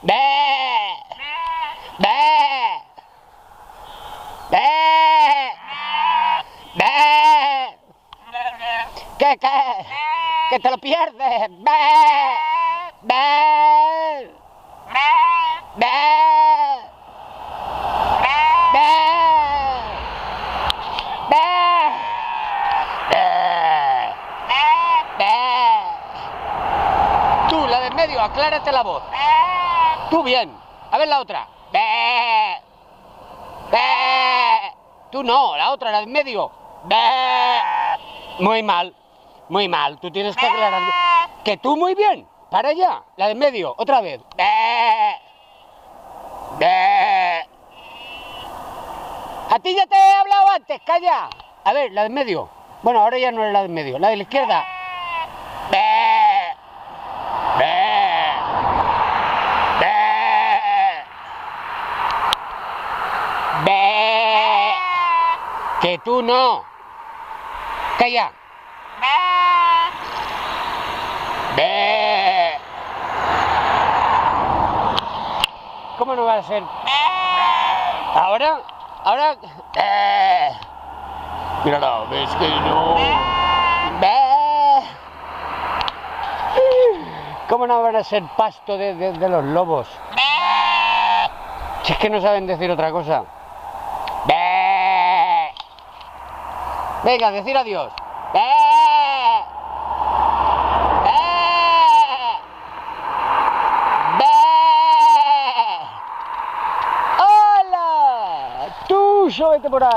¡Ve! ¡Ve! ¡Ve! ¡Ve! ¿Qué? ¡Que te lo pierdes! ¡Ve! ¡Ve! ¡Ve! Tú, la de en medio, aclárate la voz. Tú bien. A ver la otra. Tú no, la otra, la de en medio. Muy mal, muy mal. Tú tienes que aclarar. Que tú muy bien. Para allá, la de en medio, otra vez. A ti ya te he hablado antes, calla. A ver, la de en medio. Bueno, ahora ya no es la de en medio, la de la izquierda. Que tú no. Calla. ¿Cómo no va a ser? Ahora. Míralo, ves que no. ¿Cómo no van a ser pasto de los lobos? Si es que no saben decir otra cosa. Venga, decir adiós. ¡Hola! Tú, súbete por ahí.